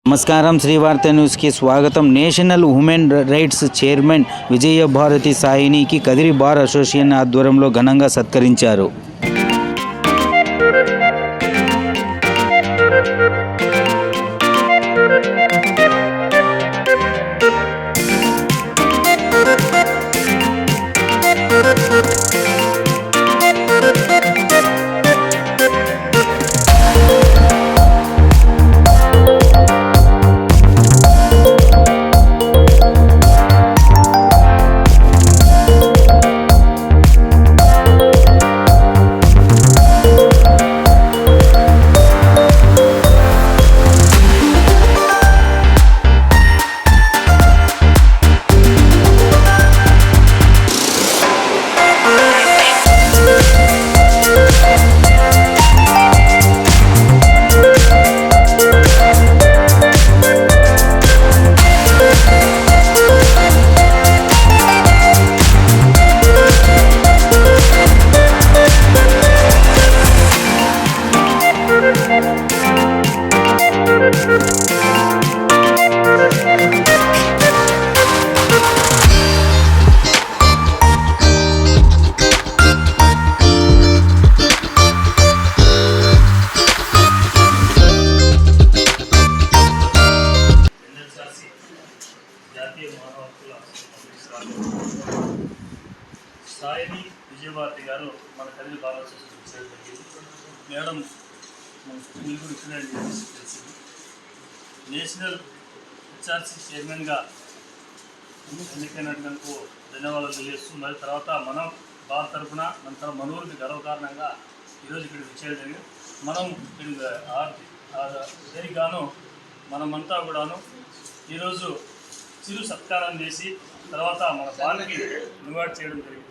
నమస్కారం, శ్రీవార్త న్యూస్కి స్వాగతం. National human rights chairman Vijayabharati సాయినికి కదిరి బార్ అసోసియేషన్ ఆధ్వర్యంలో ఘనంగా సత్కరించారు. జాతీయ మానవ హక్కుల సాయిని విజయభారతి గారు మన కదిరి బార్ అసోసియేషన్ చేయడం జరిగింది. మేడం మీరు కూడా ఇచ్చిన తెలిసింది. నేషనల్ హెచ్ఆర్సీ చైర్మన్గా ఎన్నికైనందుకు ధన్యవాదాలు తెలియజేస్తూ మరి తర్వాత మనం బార్ తరఫున మన ఊరికి గర్వకారణంగా ఈరోజు ఇక్కడికి వచ్చేయడం జరిగింది. మనం దీనికి గాను మనమంతా కూడాను ఈరోజు చిరు సత్కారం చేసి తర్వాత మన బార్కి ఇన్వైట్ చేయడం జరిగింది.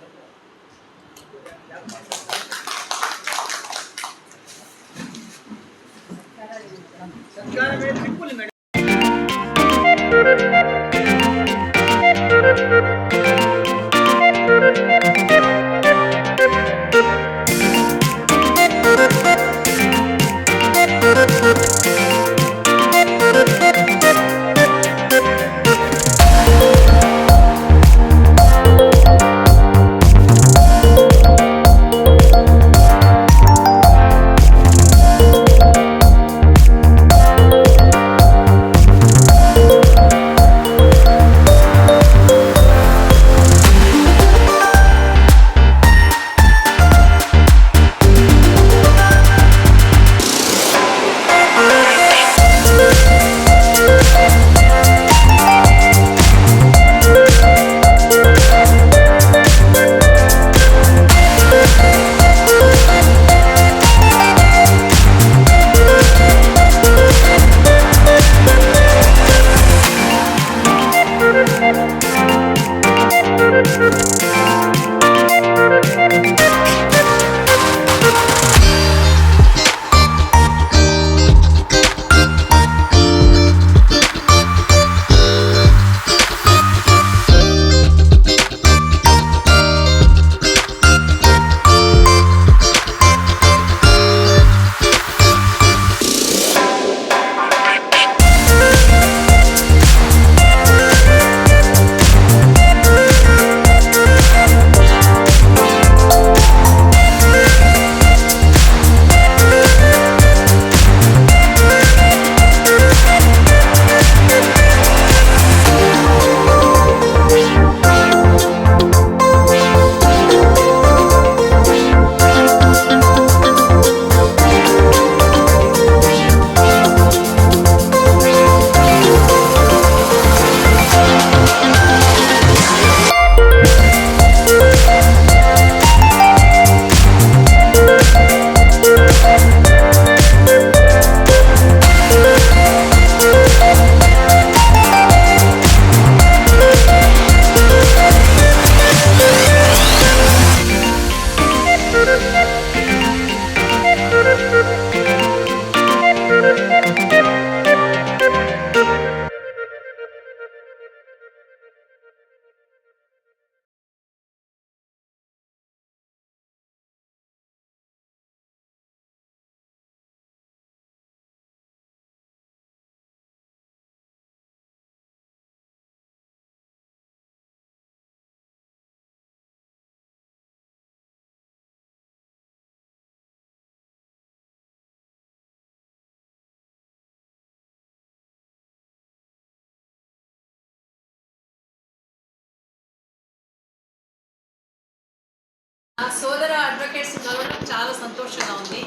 నా సోదర అడ్వకేట్స్ కలవడం చాలా సంతోషంగా ఉంది.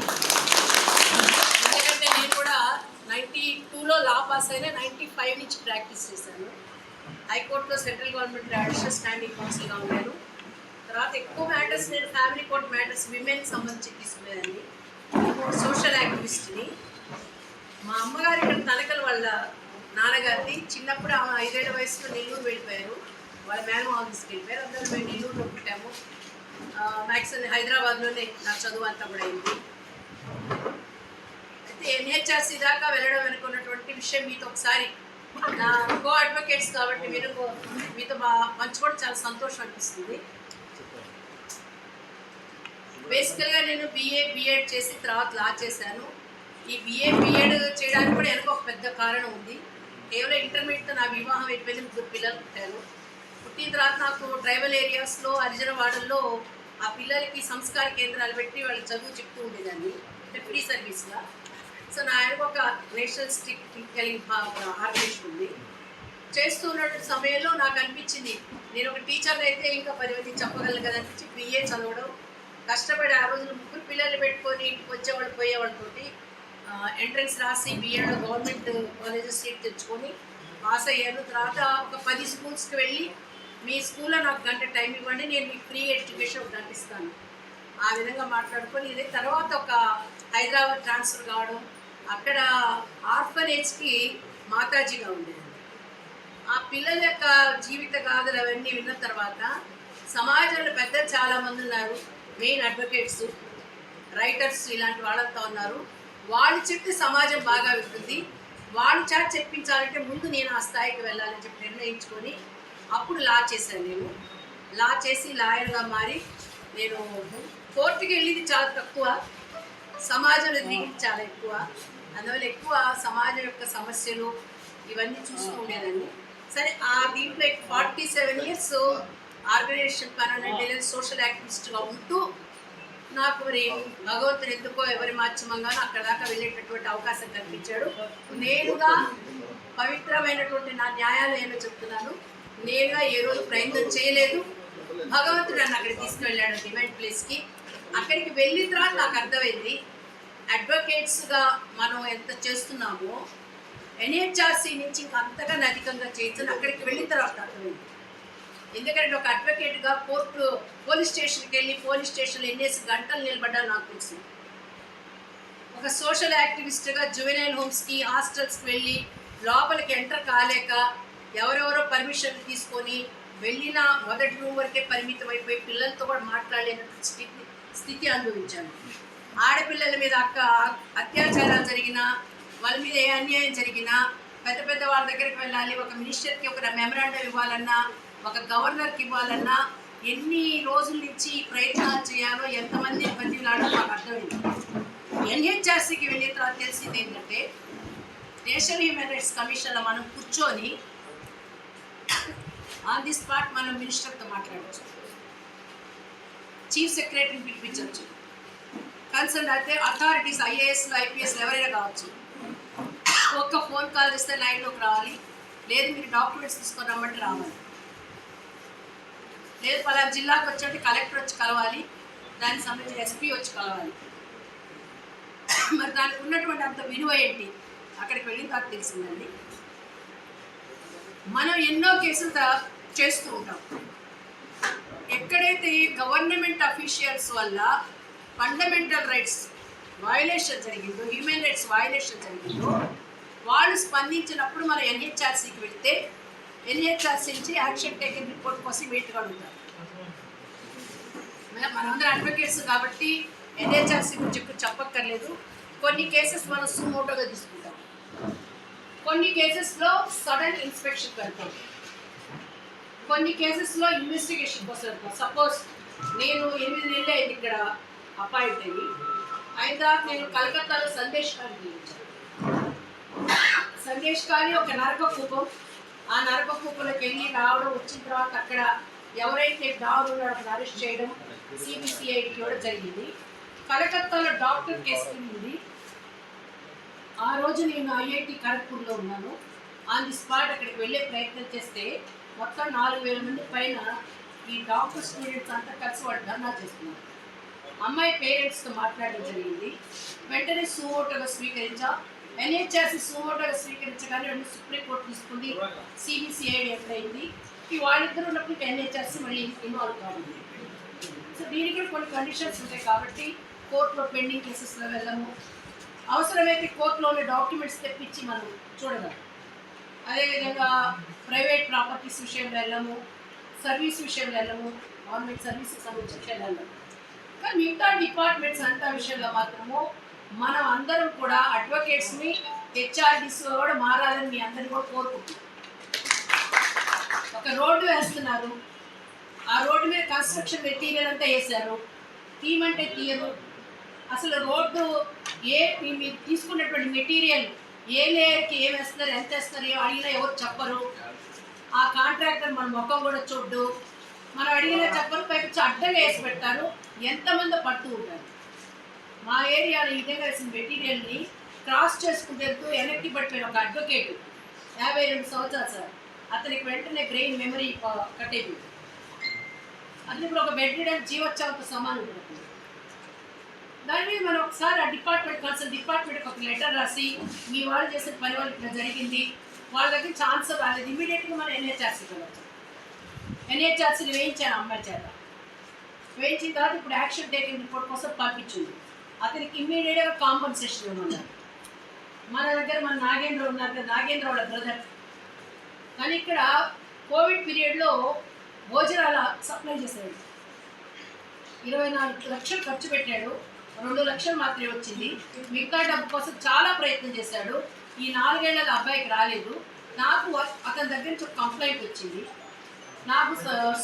ఎందుకంటే నేను కూడా 92లో లా పాస్ అయినా 95 నుంచి ప్రాక్టీస్ చేశాను. హైకోర్టులో సెంట్రల్ గవర్నమెంట్ అడిషనల్ స్టాండింగ్ కౌన్సిల్గా ఉన్నాను. తర్వాత ఎక్కువ మ్యాటర్స్ నేను ఫ్యామిలీ కోర్ట్ మ్యాటర్స్ విమెన్కి సంబంధించి తీసుకునేదాన్ని. సోషల్ యాక్టివిస్ట్ని. మా అమ్మగారు ఇక్కడ తనకల వాళ్ళ నాన్నగారిది చిన్నప్పుడు 5 ఏళ్ల వయసులో నెల్లూరు వెళ్ళిపోయారు. వాళ్ళ మేనమామ ఆఫీస్కి వెళ్ళిపోయారు. అందరూ మేము నెల్లూరులో పుట్టాము. మ్యాక్సిమం హైదరాబాద్లోనే నా చదువు అంతా కూడా అయింది. అయితే ఎన్హెచ్ఆర్సీ దాకా వెళ్ళడం అనుకున్నటువంటి విషయం మీతో ఒకసారి నా కో అడ్వకేట్స్ కాబట్టి మీతో పంచుకోవడం చాలా సంతోషం అనిపిస్తుంది. బేసికల్గా నేను బిఎడ్ చేసి తర్వాత లా చేశాను. ఈ బిఎడ్ చేయడానికి కూడా వెనక ఒక పెద్ద కారణం ఉంది. కేవలం ఇంటర్మీడియట్తో నా వివాహం అయిపోయింది. 3 పిల్లలు పుట్టాను. పుట్టిన తర్వాత నాకు ట్రైబల్ ఏరియాస్లో హరిజనవాడల్లో ఆ పిల్లలకి సంస్కార కేంద్రాలు పెట్టి వాళ్ళకి చదువు చెప్తూ ఉండేదాన్ని, అంటే ఫ్రీ సర్వీస్గా. సో నా ఆయనకు ఒక నేషనల్ స్టిక్ కలిగిన ఆర్గనైజేషన్ ఉంది. చేస్తున్న సమయంలో నాకు అనిపించింది నేను ఒక టీచర్ అయితే ఇంకా 10 మంది చెప్పగలను కదా అనిపించి బిఏ చదవడం కష్టపడి ఆ రోజులు 3 పిల్లలు పెట్టుకొని ఇంటికి వచ్చేవాళ్ళు పోయేవాళ్ళతోటి ఎంట్రన్స్ రాసి బిఏలో గవర్నమెంట్ కాలేజెస్ సీట్ తెచ్చుకొని పాస్ అయ్యాను. తర్వాత ఒక 10 స్కూల్స్కి వెళ్ళి మీ స్కూల్లో నాకు గంట టైం ఇవ్వండి, నేను మీకు ఫ్రీ ఎడ్యుకేషన్ ఒకటి ఇస్తాను, ఆ విధంగా మాట్లాడుకొని ఇదే తర్వాత ఒక హైదరాబాద్ ట్రాన్స్ఫర్ కావడం. అక్కడ ఆర్ఫనేజ్కి మాతాజీగా ఉండేది. ఆ పిల్లల యొక్క జీవిత గాథలు అవన్నీ విన్న తర్వాత సమాజంలో పెద్దలు చాలామంది ఉన్నారు, మెయిన్ అడ్వకేట్స్, రైటర్స్, ఇలాంటి వాళ్ళంతా ఉన్నారు. వాళ్ళు చెప్తే సమాజం బాగా ఉంటుంది. వాళ్ళు చెప్పించాలంటే ముందు నేను ఆ స్థాయికి వెళ్ళాలని చెప్పి నిర్ణయించుకొని అప్పుడు లా చేశాను. నేను లా చేసి లాయర్గా మారి నేను కోర్టుకి వెళ్ళేది చాలా తక్కువ, సమాజంలో దిగి చాలా ఎక్కువ. అందువల్ల ఎక్కువ సమాజం యొక్క సమస్యలు ఇవన్నీ చూస్తూ ఉండేదాన్ని. సరే ఆ దీంట్లో 47 years ఆర్గనైజేషన్ పర్మనెంట్ సోషల్ యాక్టివిస్ట్గా ఉంటూ నాకు మరి భగవంతుడు ఎందుకో ఎవరి మాధ్యమంగానో అక్కడ దాకా వెళ్ళేటటువంటి అవకాశం కల్పించాడు. నేనుగా పవిత్రమైనటువంటి నా న్యాయాలయంలో చెప్తున్నాను, నేనుగా ఏ రోజు ప్రయత్నం చేయలేదు. భగవంతుడు నన్ను అక్కడికి తీసుకువెళ్ళాడు, డివైన్ ప్లేస్కి. అక్కడికి వెళ్ళిన తర్వాత నాకు అర్థమైంది అడ్వకేట్స్గా మనం ఎంత చేస్తున్నామో ఎన్హెచ్ఆర్సీ నుంచి ఇంకా అంతగా అధికంగా చేయొచ్చు అక్కడికి వెళ్ళిన తర్వాత అర్థమైంది. ఎందుకంటే ఒక అడ్వకేట్గా పోలీస్ స్టేషన్కి వెళ్ళి పోలీస్ స్టేషన్లో ఎన్నేసి గంటలు నిలబడ్డా నాకు తెలుసు. ఒక సోషల్ యాక్టివిస్ట్గా జువెనైల్ హోమ్స్కి హాస్టల్స్కి వెళ్ళి లోపలికి ఎంటర్ కాలేక ఎవరెవరో పర్మిషన్లు తీసుకొని వెళ్ళిన మొదటి రూమ్ వరకే పరిమితం అయిపోయి పిల్లలతో కూడా మాట్లాడలేనటువంటి స్థితి అనుభవించాను. ఆడపిల్లల మీద అత్యాచారాలు జరిగినా, వాళ్ళ మీద ఏ అన్యాయం జరిగినా పెద్ద పెద్ద వాళ్ళ దగ్గరికి వెళ్ళాలి. ఒక మినిస్టర్కి ఒక మెమరాండం ఇవ్వాలన్నా, ఒక గవర్నర్కి ఇవ్వాలన్నా ఎన్ని రోజుల నుంచి ప్రయత్నాలు చేయాలో, ఎంతమంది బతిలాడో మాకు అర్థమైంది. ఎన్హెచ్ఆర్సీకి వెళ్ళిన తర్వాత తెలిసింది ఏంటంటే నేషనల్ హ్యూమన్ రైట్స్ కమిషన్లో మనం కూర్చొని ఆన్ ది స్పాట్ మనం మినిస్టర్తో మాట్లాడచ్చు, చీఫ్ సెక్రటరీని పిలిపించవచ్చు, కన్సర్న్ అయితే అథారిటీస్ ఐఏఎస్లు ఐపీఎస్లు ఎవరైనా కావచ్చు. ఒక్క ఫోన్ కాల్ చేస్తే లైన్లోకి రావాలి, లేదు మీరు డాక్యుమెంట్స్ తీసుకొని రమ్మంటే రావాలి, లేదు పలానా జిల్లాకు వచ్చి కలెక్టర్ వచ్చి కలవాలి, దానికి సంబంధించిన ఎస్పీ వచ్చి కలవాలి. మరి దానికి ఉన్నటువంటి అంత విలువ ఏంటి అక్కడికి వెళ్ళిన తర్వాత తెలిసిందండి. మనం ఎన్నో కేసులు చేస్తూ ఉంటాం. ఎక్కడైతే గవర్నమెంట్ అఫీషియల్స్ వల్ల ఫండమెంటల్ రైట్స్ వయలేషన్ జరిగిందో, హ్యూమన్ రైట్స్ వయలేషన్ జరిగిందో వాళ్ళు స్పందించినప్పుడు మనం ఎన్హెచ్ఆర్సీకి వెళ్తే ఎన్హెచ్ఆర్సీ నుంచి యాక్షన్ టేకింగ్ రిపోర్ట్ కోసం వెయిట్గా ఉంటారు. మనందరూ అడ్వకేట్స్ కాబట్టి ఎన్హెచ్ఆర్సీ గురించి ఇప్పుడు చెప్పక్కర్లేదు. కొన్ని కేసెస్ మనం సుమోటోగా తీసుకుంటాం, కొన్ని కేసెస్లో సడన్ ఇన్స్పెక్షన్ పెడతాం, కొన్ని కేసెస్లో ఇన్వెస్టిగేషన్ కోసం వెళ్తాం. సపోజ్ నేను 8 నెలలు అయింది ఇక్కడ అపాయింట్ అయ్యి, అయిన తర్వాత నేను కలకత్తాలో సందేశ్ ఖాళీ పిలిచాను. సందేశ్ ఖాళీ ఒక నరకకూపం, ఆ నరకకూపంలోకి వెళ్ళి రావడం, వచ్చిన తర్వాత అక్కడ ఎవరైతే డాక్టర్ ఉన్నారో అక్కడ అరెస్ట్ చేయడం, సిబిసిఐడికి కూడా జరిగింది. కలకత్తాలో డాక్టర్ కేసు ఉంది. ఆ రోజు నేను ఐఐటి ఖరగ్పూర్లో ఉన్నాను. ఆన్ ది స్పాట్ అక్కడికి వెళ్ళే ప్రయత్నం చేస్తే మొత్తం 4,000 మంది పైన ఈ డాక్టర్ స్టూడెంట్స్ అంతా కలిసి వాళ్ళు ధర్నా చేస్తున్నారు. అమ్మాయి పేరెంట్స్తో మాట్లాడడం జరిగింది. వెంటనే సుమోటోగా స్వీకరించా. ఎన్హెచ్ఆర్సీ సుమోటోగా స్వీకరించగానే వెంటనే సుప్రీంకోర్టు తీసుకుంది. సిబిసిఐడి ఎక్కడైంది. ఈ వాళ్ళిద్దరు ఉన్నప్పుడు ఎన్హెచ్ఆర్సీ మళ్ళీ ఇన్వాల్వ్ కావాలి. సో దీనికి కూడా కొన్ని కండిషన్స్ ఉంటాయి కాబట్టి కోర్టులో పెండింగ్ కేసెస్లో వెళ్ళము. అవసరమైతే కోర్టులో ఉన్న డాక్యుమెంట్స్ తెప్పించి మనం చూడగలం. అదేవిధంగా ప్రైవేట్ ప్రాపర్టీస్ విషయంలో వెళ్ళము, సర్వీస్ విషయంలో వెళ్ళము, గవర్నమెంట్ సర్వీస్కి సంబంధించిన విషయాలు వెళ్ళము. కానీ మిగతా డిపార్ట్మెంట్స్ అంతా విషయంలో మాత్రము మనం అందరం కూడా అడ్వకేట్స్ని హెచ్ఆర్డీస్ కూడా మారాలని మీ అందరినీ కూడా కోరుకుంటున్నాం. ఒక రోడ్డు వేస్తున్నారు, ఆ రోడ్డు మీద కన్స్ట్రక్షన్ మెటీరియల్ అంతా వేశారు, తీయమంటే తీయరు. అసలు రోడ్డు మీరు తీసుకున్నటువంటి మెటీరియల్ ఏ లేయర్కి ఏం వేస్తున్నారు, ఎంత వేస్తున్నారు, ఏం అడిగినా ఎవరు చెప్పరు. ఆ కాంట్రాక్టర్ మన ముఖం కూడా చూడ్డు, మనం అడిగినా చెప్పరు. పైకి అడ్డంగా వేసి పెడతారు. ఎంతమంది పడుతూ ఉంటారు. మా ఏరియాలో ఈ విధంగా వేసిన మెటీరియల్ని క్రాస్ చేసుకుంటూ వెళ్తూ వెనక్కి పడిపోయిన ఒక అడ్వకేట్ 52 సంవత్సరాలు సార్. అతనికి వెంటనే బ్రెయిన్ మెమరీ కట్ అయిపోయింది. అతను ఇప్పుడు ఒక బెడ్ రిడన్ జీవోత్సవంతో సమానం పడుతుంది. దాని మీద మనం ఒకసారి ఆ డిపార్ట్మెంట్ కన్సర్న్ డిపార్ట్మెంట్కి ఒక లెటర్ రాసి మీ వాళ్ళు చేసిన పని వాళ్ళు ఇట్లా జరిగింది, వాళ్ళ దగ్గర ఛాన్స్ రాలేదు, ఇమీడియట్గా మనం ఎన్హెచ్ఆర్సీకి వెళ్ళచ్చు. ఎన్హెచ్ఆర్సీని వేయించాను అమ్మాయి చేత. వేయించిన తర్వాత ఇప్పుడు యాక్షన్ టేకింగ్ రిపోర్ట్ కోసం పంపించింది. అతనికి ఇమ్మీడియట్గా కాంపన్సేషన్ ఇవ్వమన్నారు. మన దగ్గర మన నాగేంద్ర ఉన్నారు కదా, నాగేంద్ర వాళ్ళ బ్రదర్. కానీ ఇక్కడ కోవిడ్ పీరియడ్లో భోజనాల సప్లై చేశాడు. 24 లక్షలు ఖర్చు పెట్టాడు, 2 లక్షలు మాత్రమే వచ్చింది. మిగతా డబ్బు కోసం చాలా ప్రయత్నం చేశాడు. ఈ 4 ఏళ్ళ అబ్బాయికి రాలేదు. నాకు అతని దగ్గర నుంచి ఒక కంప్లైంట్ వచ్చింది. నాకు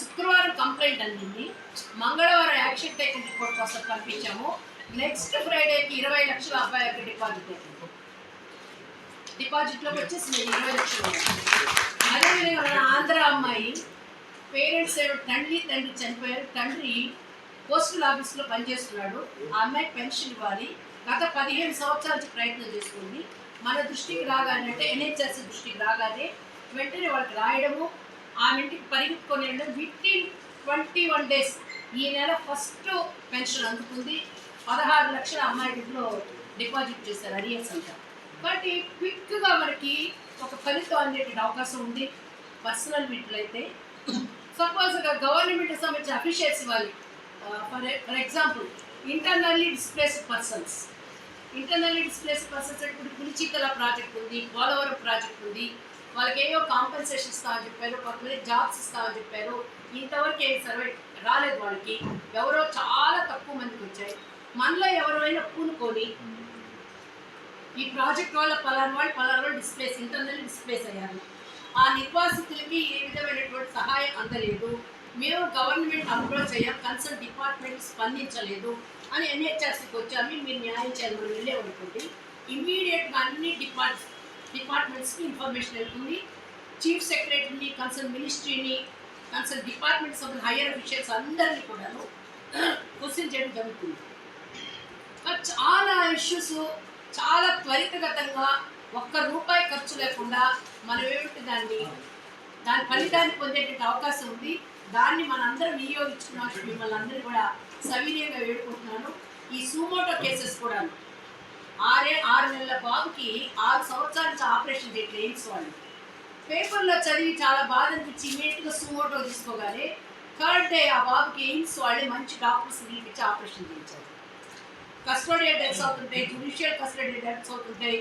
శుక్రవారం కంప్లైంట్ అందింది. మంగళవారం యాక్షన్ టేకింగ్ రిపోర్ట్ కోసం పంపించాము. నెక్స్ట్ ఫ్రైడేకి 20 లక్షల అబ్బాయి యొక్క డిపాజిట్లోకి వచ్చేసింది 20 లక్షలు. అదేవిధంగా మన ఆంధ్ర అమ్మాయి పేరెంట్స్ తండ్రి చనిపోయారు. తండ్రి పోస్టల్ ఆఫీస్లో పనిచేస్తున్నాడు. ఆ అమ్మాయికి పెన్షన్ ఇవ్వాలి. గత 15 సంవత్సరాల నుంచి ప్రయత్నం చేసుకుంది. మన దృష్టికి రాగానే అంటే ఎన్హెచ్ఆర్సీ దృష్టికి రాగానే వెంటనే వాళ్ళకి రాయడము, ఆమె ఇంటికి పరిగెత్తుకొని వెళ్ళడం. వితిన్ 21 డేస్ ఈ నెల ఫస్ట్ పెన్షన్ అందుకుంది. 16 లక్షల అమ్మాయి ఇంట్లో డిపాజిట్ చేశారు అరియర్స్ అంతా. కాబట్టి క్విక్గా మనకి ఒక ఫలితం అందేటువంటి అవకాశం ఉంది. పర్సనల్ వీటిలైతే సపోజ్ గవర్నమెంట్ సంబంధించిన అఫీషియల్స్ ఇవ్వాలి. For example internally displaced persons అంటే ఇప్పుడు పులిచితల ప్రాజెక్ట్ ఉంది, పోలవరం ప్రాజెక్ట్ ఉంది. వాళ్ళకి ఏవో కాంపెన్సేషన్ ఇస్తామని చెప్పారు, కొంతమంది జాబ్స్ ఇస్తామని చెప్పారు. ఇంతవరకు ఏం సర్వే రాలేదు వాళ్ళకి. ఎవరో చాలా తక్కువ మందికి వచ్చాయి. మనలో ఎవరైనా పూనుకొని ఈ ప్రాజెక్ట్ వల్ల పలానా వాళ్ళు ఇంటర్నల్లీ డిస్ప్లేస్ అయ్యారు, ఆ నిర్వాసితులకి ఏ విధమైనటువంటి సహాయం అందలేదు, మేము గవర్నమెంట్ అప్రోచ్ అయ్యాం, కన్సర్న్ డిపార్ట్మెంట్ స్పందించలేదు అని ఎన్హెచ్ఆర్సీకి వచ్చాము. మీరు న్యాయం చేయాలి, మనం వెళ్ళేమనుకోండి ఇమ్మీడియట్గా అన్ని డిపార్ట్మెంట్స్కి ఇన్ఫర్మేషన్ వెళ్తుంది. చీఫ్ సెక్రటరీని, కన్సర్న్ మినిస్ట్రీని, concern departments of higher officials అందరినీ కూడాను క్వశ్చన్ చేయడం జరుగుతుంది. చాలా ఇష్యూస్ చాలా త్వరితగతంగా ₹1 ఖర్చు లేకుండా మనం ఏమిటి దాని ఫలితాన్ని పొందేటువంటి అవకాశం ఉంది. దాన్ని మనందరం వినియోగించుకున్నాం. మిమ్మల్ని అందరూ కూడా సవినయంగా వేడుకుంటున్నాను. ఈ సుమోటో కేసెస్ కూడా 6 నెలల బాబుకి 6 సంవత్సరాల నుంచి ఆపరేషన్ చేయట్లేదు ఎయిమ్స్ వాళ్ళు. పేపర్లో చదివి చాలా బాధ అనిపించి ఇమీడియట్గా సుమోటో తీసుకోగానే థర్డ్ డే ఆ బాబుకి ఎయిమ్స్ వాళ్ళే మంచి డాక్టర్స్ పిలిపించి ఆపరేషన్ చేయించారు. కస్టోడియల్ డెత్స్ అవుతుంటాయి, జ్యుడిషియల్ కస్టడీ డెత్స్ అవుతుంటాయి.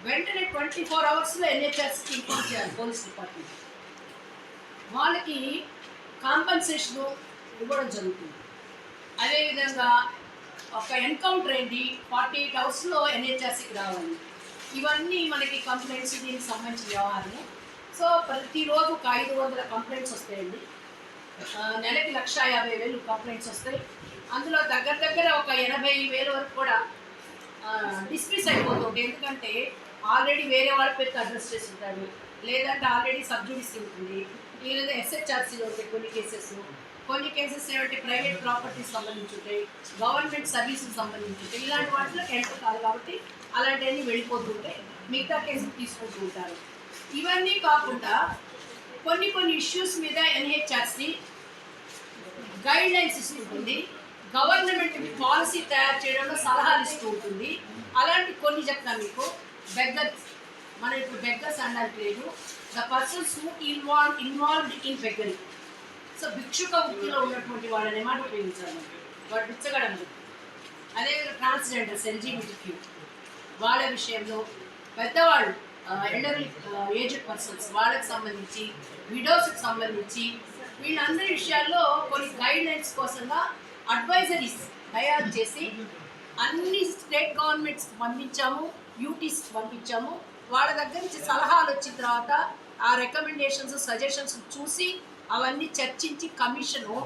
వెంటనే 24 అవర్స్లో ఎన్హెచ్ఆర్సీకి ఇన్ఫార్మ్ చేయాలి పోలీస్ డిపార్ట్మెంట్. వాళ్ళకి కాంపన్సేషన్ ఇవ్వడం జరుగుతుంది. అదేవిధంగా ఒక ఎన్కౌంటర్ అయింది, 48 అవర్స్లో ఎన్హెచ్ఆర్సీకి రావాలి. ఇవన్నీ మనకి కంప్లైంట్స్ దీనికి సంబంధించిన వ్యవహారము. సో ప్రతిరోజు ఒక 500 కంప్లైంట్స్ వస్తాయండి. నెలకి 1,50,000 కంప్లైంట్స్ వస్తాయి. అందులో దగ్గర ఒక 80,000 వరకు కూడా డిస్మిస్ అయిపోతుంది. ఎందుకంటే ఆల్రెడీ వేరే వాళ్ళ పేరుతో అడ్రస్ చేసి ఉంటారు, లేదంటే ఆల్రెడీ సబ్జుడిస్ ఉంటుంది, లేదా ఎస్హెచ్ఆర్సీలో ఉంటాయి కొన్ని కేసెస్ ఏమంటే ప్రైవేట్ ప్రాపర్టీస్ సంబంధించి ఉంటాయి, గవర్నమెంట్ సర్వీసులకు సంబంధించి ఉంటాయి. ఇలాంటి వాటిలో ఎంటర్ కాదు కాబట్టి అలాంటివన్నీ వెళ్ళిపోతుంటాయి. మిగతా కేసులు తీసుకుంటూ ఉంటారు. ఇవన్నీ కాకుండా కొన్ని ఇష్యూస్ మీద ఎన్హెచ్ఆర్సీ గైడ్ లైన్స్ ఇస్తుంటుంది, గవర్నమెంట్ పాలసీ తయారు చేయడంలో సలహాలు ఇస్తూ ఉంటుంది. అలాంటి కొన్ని చెప్తాను మీకు. బెగ్గర్స్, మనం ఇప్పుడు బెగ్గర్స్ అనడానికి లేదు, the persons who involved in beggary. So భిక్షుక వృత్తిలో ఉన్నటువంటి వాళ్ళని మాట ఉపయోగించాలి, వాడు బిచ్చగడము. అదేవిధంగా ట్రాన్స్జెండర్స్, ఎల్జీబీటీక్యూ వాళ్ళ విషయంలో, పెద్దవాళ్ళు ఎల్డర్లీ ఏజ్డ్ పర్సన్స్ వాళ్ళకి సంబంధించి, విడోస్కి సంబంధించి, వీళ్ళందరి విషయాల్లో కొన్ని గైడ్ లైన్స్ కోసంగా అడ్వైజరీస్ తయారు చేసి అన్ని స్టేట్ గవర్నమెంట్స్ పంపించాము, యూటీస్ పంపించాము. వాళ్ళ దగ్గర నుంచి సలహాలు వచ్చిన తర్వాత ఆ రికమెండేషన్స్, సజెషన్స్ చూసి అవన్నీ చర్చించి కమిషను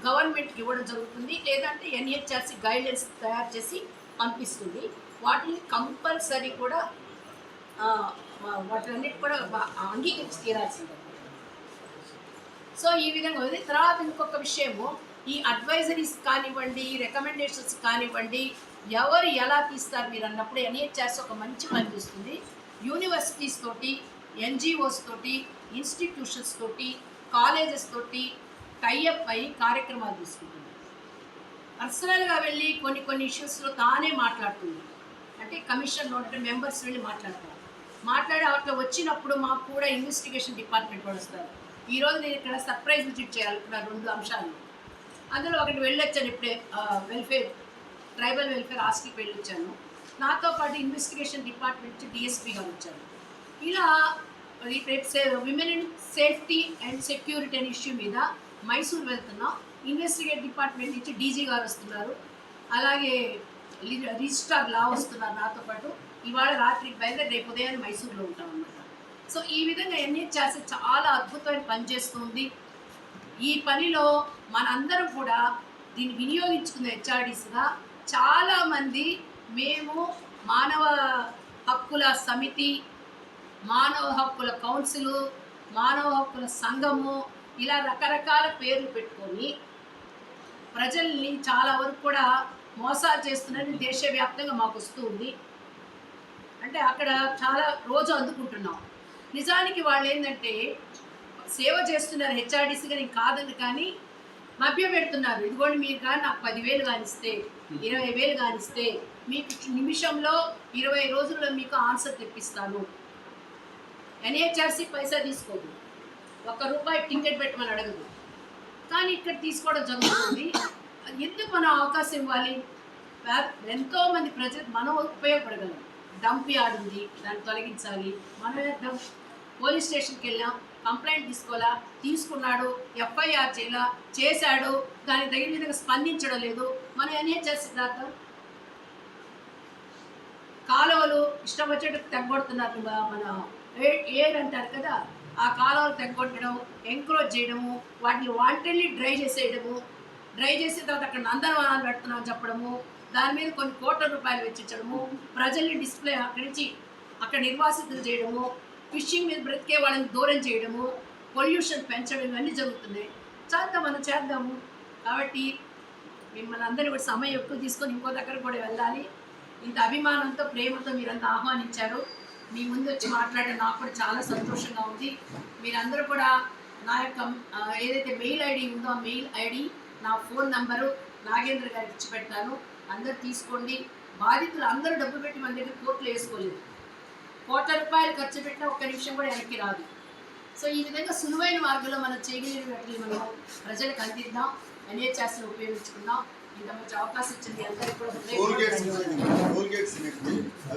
గవర్నమెంట్కి ఇవ్వడం జరుగుతుంది. లేదంటే ఎన్హెచ్ఆర్సీ గైడ్లైన్స్ తయారు చేసి పంపిస్తుంది. వాటిని కంపల్సరీ కూడా వాటిలన్నిటి కూడా అంగీకరించి తీరాల్సిందే. సో ఈ విధంగా ఉంది. తర్వాత ఇంకొక విషయము, ఈ అడ్వైజరీస్ కానివ్వండి, రికమెండేషన్స్ కానివ్వండి, ఎవరు ఎలా తీస్తారు మీరు అన్నప్పుడు ఎన్హెచ్ఆర్సీ ఒక మంచి పని చేస్తుంది. యూనివర్సిటీస్ తోటి, ఎన్జిఓస్ తోటి, ఇన్స్టిట్యూషన్స్ తోటి, కాలేజెస్ తోటి టైఅప్ అయ్యి కార్యక్రమాలు తీసుకుంటుంది. పర్సనల్గా వెళ్ళి కొన్ని ఇష్యూస్లో తానే మాట్లాడుతుంది. అంటే కమిషన్లో ఉంటే మెంబర్స్ వెళ్ళి మాట్లాడి అట్లా వచ్చినప్పుడు మాకు కూడా ఇన్వెస్టిగేషన్ డిపార్ట్మెంట్ వాళ్ళు వస్తారు. ఈరోజు నేను ఇక్కడ సర్ప్రైజ్ విజిట్ చేయాలనుకున్నాను 2 అంశాలు. అందులో ఒకటి వెళ్ళొచ్చాను, ఇప్పుడే ట్రైబల్ వెల్ఫేర్ హాస్టల్కి వెళ్ళొచ్చాను. నాతో పాటు ఇన్వెస్టిగేషన్ డిపార్ట్మెంట్ నుంచి డిఎస్పీ గారు వచ్చారు. ఇలా women and safety and security అనే ఇష్యూ మీద మైసూర్ వెళ్తున్నాం. ఇన్వెస్టిగేట్ డిపార్ట్మెంట్ నుంచి డీజీ గారు వస్తున్నారు, అలాగే రిజిస్ట్రార్ లా వస్తున్నారు నాతో పాటు. ఇవాళ రాత్రికి బయలుదేరి రేపు ఉదయాన్ని మైసూర్లో ఉంటాం అన్నమాట. సో ఈ విధంగా ఎన్హెచ్ఆర్సీ చాలా అద్భుతమైన పని చేస్తుంది. ఈ పనిలో మనందరం కూడా దీన్ని వినియోగించుకున్న హెచ్ఆర్డీస్గా చాలామంది మేము మానవ హక్కుల సమితి, మానవ హక్కుల కౌన్సిల్, మానవ హక్కుల సంఘము, ఇలా రకరకాల పేర్లు పెట్టుకొని ప్రజల్ని చాలా వరకు కూడా మోసాలు చేస్తున్నారని దేశవ్యాప్తంగా మాకు వస్తూ ఉంది. అంటే అక్కడ చాలా రోజు అందుకుంటున్నాం. నిజానికి వాళ్ళు ఏంటంటే సేవ చేస్తున్నారు హెచ్ఆర్డీసీగా, నేను కాదని, కానీ మభ్య పెడుతున్నారు. ఇదిగోండి మీరు కానీ నాకు 10,000 కానిస్తే, 20,000 కానిస్తే మీకు నిమిషంలో 20 రోజుల్లో మీకు ఆన్సర్ తెప్పిస్తాను. ఎన్హెచ్ఆర్సీ పైసా తీసుకోదు, ₹1 టికెట్ పెట్టమని అడగదు, కానీ ఇక్కడ తీసుకోవడం జరుగుతుంది. ఎందుకు మనం అవకాశం ఇవ్వాలి? ఎంతోమంది ప్రజలు మనం ఉపయోగపడగలం. డంప్ యార్డ్ ఉంది, దాన్ని తొలగించాలి. మనం పోలీస్ స్టేషన్కి వెళ్ళాం, కంప్లైంట్ తీసుకోవాలా, తీసుకున్నాడు, ఎఫ్ఐఆర్ చేశాడు, దానికి తగిన విధంగా స్పందించడం లేదు. మనం ఎన్హెచ్ఆర్సీ దాకా కాలువలు ఇష్టం వచ్చేటట్టు తెగొడుతున్నారు. మన ఏర్ అంటారు కదా, ఆ కాలువలు తెగొట్టడం, ఎంకరేజ్ చేయడము, వాటిని వాంటెడ్లీ డ్రై చేసేయడము, డ్రై చేసిన తర్వాత అక్కడ నందనవనాలు పెడుతున్నామని చెప్పడము, దాని మీద కొన్ని కోట్ల రూపాయలు వెచ్చించడము, ప్రజల్ని డిస్ప్లే అక్కడి నుంచి అక్కడ నిర్వాసితులు చేయడము, ఫిషింగ్ మీద బ్రతికే వాళ్ళని దూరం చేయడము, పొల్యూషన్ పెంచడం, ఇవన్నీ జరుగుతున్నాయి. చాలా మనం చేద్దాము. కాబట్టి మిమ్మల్ని అందరినీ కూడా సమయం ఎక్కువ తీసుకొని ఇంకో దగ్గర కూడా వెళ్ళాలి. ఇంత అభిమానంతో, ప్రేమతో మీరంతా ఆహ్వానించారు. మీ ముందు వచ్చి మాట్లాడడం నాకు కూడా చాలా సంతోషంగా ఉంది. మీరందరూ కూడా నా యొక్క ఏదైతే మెయిల్ ఐడి ఉందో ఆ మెయిల్ ఐడి, నా ఫోన్ నంబరు నాగేంద్ర గారికి ఇచ్చి పెడతాను. అందరు తీసుకోండి. బాధితులు అందరూ డబ్బు పెట్టి మన దగ్గర కోర్టులు వేసుకోలేదు. కోట్ల రూపాయలు ఖర్చు పెట్టినా ఒక్క నిమిషం కూడా వెనక్కి రాదు. సో ఈ విధంగా సులువైన మార్గంలో మనం చేయగలిగినట్లు మనం ప్రజలకు అందిద్దాం, ఎన్హెచ్ఆర్సీని ఉపయోగించుకుందాం. ఇంత మంచి అవకాశం ఇచ్చింది అందరికీ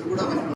కూడా.